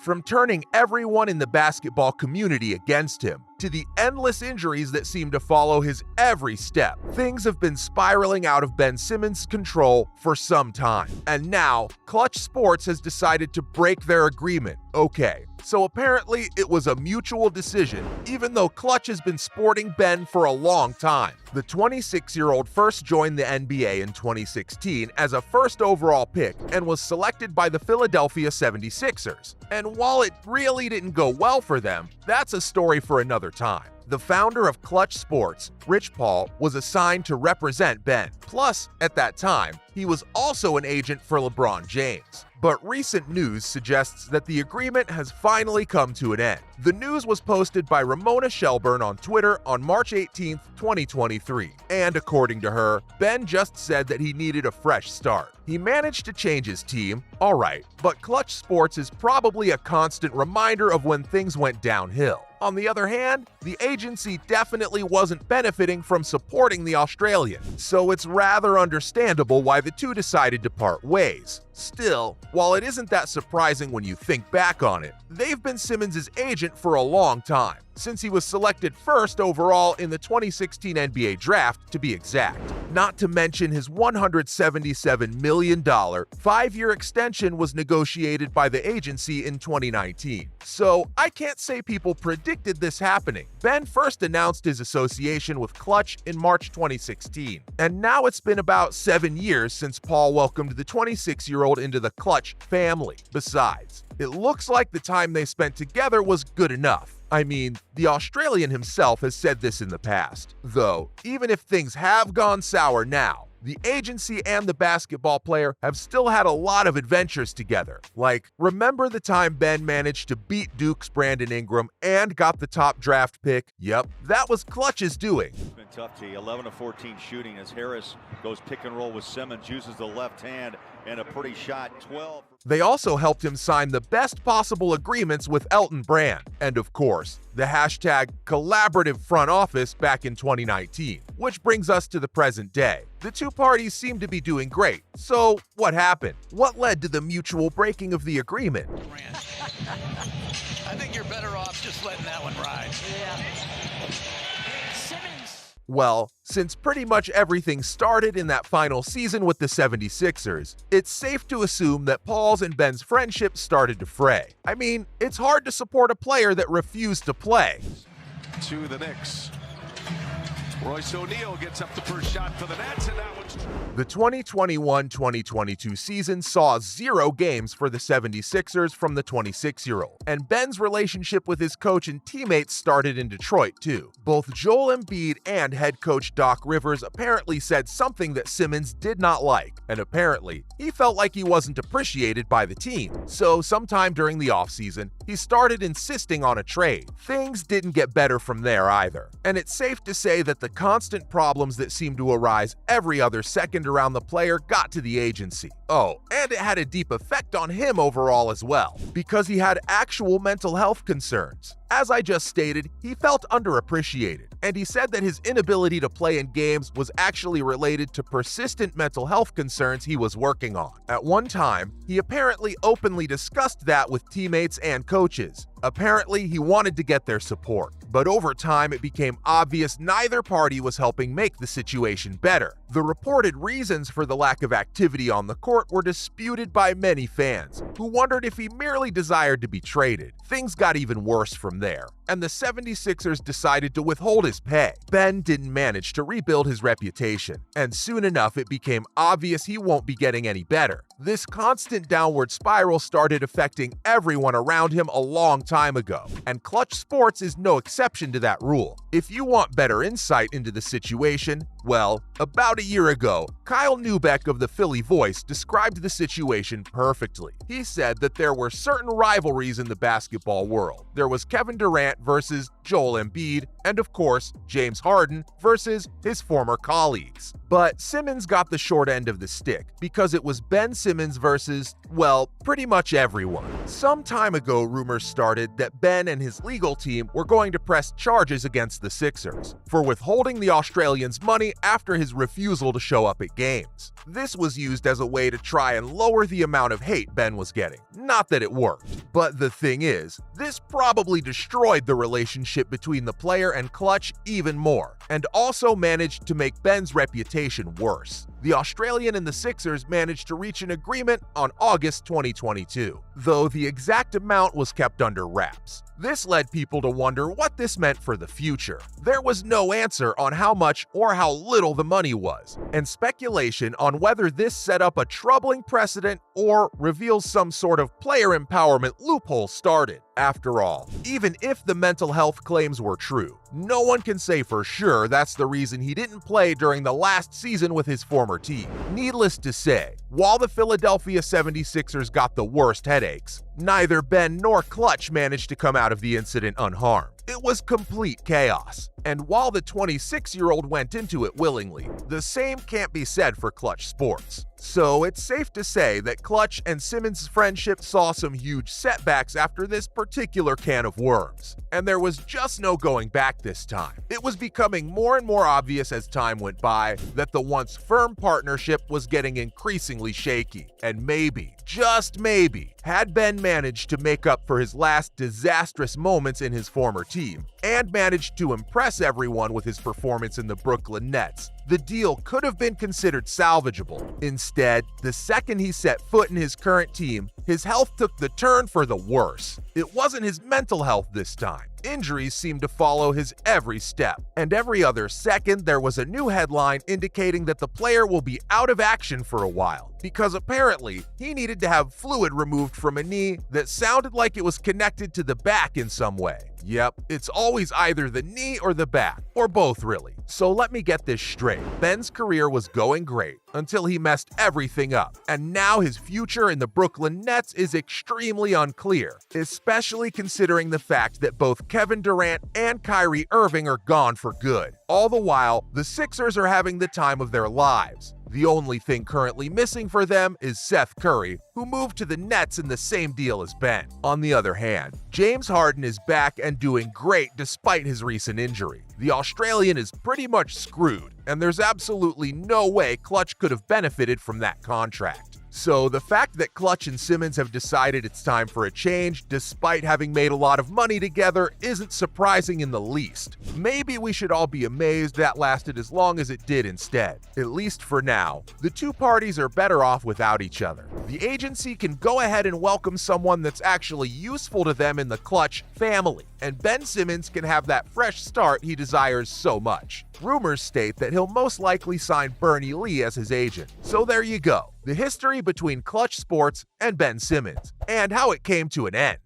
From turning everyone in the basketball community against him, to the endless injuries that seem to follow his every step, things have been spiraling out of Ben Simmons' control for some time. And now, Klutch Sports has decided to break their agreement. Okay, so apparently it was a mutual decision, even though Klutch has been sporting Ben for a long time. The 26-year-old first joined the NBA in 2016 as a first overall pick and was selected by the Philadelphia 76ers. And while it really didn't go well for them, that's a story for another time. The founder of Klutch Sports, Rich Paul, was assigned to represent Ben. Plus, at that time, he was also an agent for LeBron James. But recent news suggests that the agreement has finally come to an end. The news was posted by Ramona Shelburne on Twitter on March 18, 2023. And according to her, Ben just said that he needed a fresh start. He managed to change his team, alright, but Klutch Sports is probably a constant reminder of when things went downhill. On the other hand, the agency definitely wasn't benefiting from supporting the Australian, so it's rather understandable why the two decided to part ways. Still, while it isn't that surprising when you think back on it, they've been Simmons' agent for a long time, since he was selected first overall in the 2016 NBA draft to be exact. Not to mention his $177 million 5-year extension was negotiated by the agency in 2019. So I can't say people predicted this happening. Ben first announced his association with Klutch in March 2016, and now it's been about 7 years since Paul welcomed the 26-year-old into the Klutch family. Besides, it looks like the time they spent together was good enough. I mean, the Australian himself has said this in the past. Though, even if things have gone sour now, the agency and the basketball player have still had a lot of adventures together. Like, remember the time Ben managed to beat Duke's Brandon Ingram and got the top draft pick? Yep, that was Klutch's doing. It's been tough to 11 of 14 shooting as Harris goes pick and roll with Simmons, uses the left hand, and a pretty shot, 12. They also helped him sign the best possible agreements with Elton Brand, and of course, the hashtag collaborative front office back in 2019. Which brings us to the present day. The two parties seem to be doing great. So, what happened? What led to the mutual breaking of the agreement? I think you're better off just letting that one ride. Yeah. Well, since pretty much everything started in that final season with the 76ers, it's safe to assume that Paul's and Ben's friendship started to fray. I mean, it's hard to support a player that refused to play. To the Knicks. Royce O'Neal gets up the first shot for the Nets, and that one's... The 2021-2022 season saw 0 games for the 76ers from the 26-year-old, and Ben's relationship with his coach and teammates started in Detroit too. Both Joel Embiid and head coach Doc Rivers apparently said something that Simmons did not like, and apparently he felt like he wasn't appreciated by the team. So sometime during the offseason, he started insisting on a trade. Things didn't get better from there either, and it's safe to say that the constant problems that seemed to arise every other second around the player got to the agency. Oh, and it had a deep effect on him overall as well, because he had actual mental health concerns. As I just stated, he felt underappreciated, and he said that his inability to play in games was actually related to persistent mental health concerns he was working on. At one time, he apparently openly discussed that with teammates and coaches. Apparently, he wanted to get their support, but over time it became obvious neither party was helping make the situation better. The reported reasons for the lack of activity on the court were disputed by many fans, who wondered if he merely desired to be traded. Things got even worse from there, and the 76ers decided to withhold his pay. Ben didn't manage to rebuild his reputation, and soon enough it became obvious he won't be getting any better. This constant downward spiral started affecting everyone around him a long time ago, and Klutch Sports is no exception to that rule. If you want better insight into the situation, well, about a year ago, Kyle Neubeck of the Philly Voice described the situation perfectly. He said that there were certain rivalries in the basketball world. There was Kevin Durant versus Joel Embiid, and of course, James Harden versus his former colleagues. But Simmons got the short end of the stick because it was Ben Simmons Simmons versus, well, pretty much everyone. Some time ago, rumors started that Ben and his legal team were going to press charges against the Sixers for withholding the Australian's money after his refusal to show up at games. This was used as a way to try and lower the amount of hate Ben was getting. Not that it worked. But the thing is, this probably destroyed the relationship between the player and Klutch even more, and also managed to make Ben's reputation worse. The Australian and the Sixers managed to reach an agreement on August 2022, though the exact amount was kept under wraps. This led people to wonder what this meant for the future. There was no answer on how much or how little the money was, and speculation on whether this set up a troubling precedent or reveals some sort of player empowerment loophole started. After all, even if the mental health claims were true, no one can say for sure that's the reason he didn't play during the last season with his former team. Needless to say, while the Philadelphia 76ers got the worst headaches, neither Ben nor Klutch managed to come out of the incident unharmed. It was complete chaos, and while the 26-year-old went into it willingly, the same can't be said for Klutch Sports. So it's safe to say that Klutch and Simmons' friendship saw some huge setbacks after this particular can of worms, and there was just no going back this time. It was becoming more and more obvious as time went by that the once firm partnership was getting increasingly shaky, and maybe, just maybe, had Ben managed to make up for his last disastrous moments in his former team, and managed to impress everyone with his performance in the Brooklyn Nets, the deal could have been considered salvageable. Instead, the second he set foot in his current team, his health took the turn for the worse. It wasn't his mental health this time. Injuries seemed to follow his every step, and every other second there was a new headline indicating that the player will be out of action for a while, because apparently he needed to have fluid removed from a knee that sounded like it was connected to the back in some way. Yep, it's always either the knee or the back, or both really. So let me get this straight. Ben's career was going great until he messed everything up, and now his future in the Brooklyn Nets is extremely unclear, especially considering the fact that both Kevin Durant and Kyrie Irving are gone for good. All the while, the Sixers are having the time of their lives. The only thing currently missing for them is Seth Curry, who moved to the Nets in the same deal as Ben. On the other hand, James Harden is back and doing great despite his recent injury. The Australian is pretty much screwed, and there's absolutely no way Klutch could have benefited from that contract. So the fact that Klutch and Simmons have decided it's time for a change, despite having made a lot of money together, isn't surprising in the least. Maybe we should all be amazed that lasted as long as it did instead. At least for now, the two parties are better off without each other. The agency can go ahead and welcome someone that's actually useful to them in the Klutch family, and Ben Simmons can have that fresh start he desires so much. Rumors state that he'll most likely sign Bernie Lee as his agent. So there you go. The history between Klutch Sports and Ben Simmons, and how it came to an end.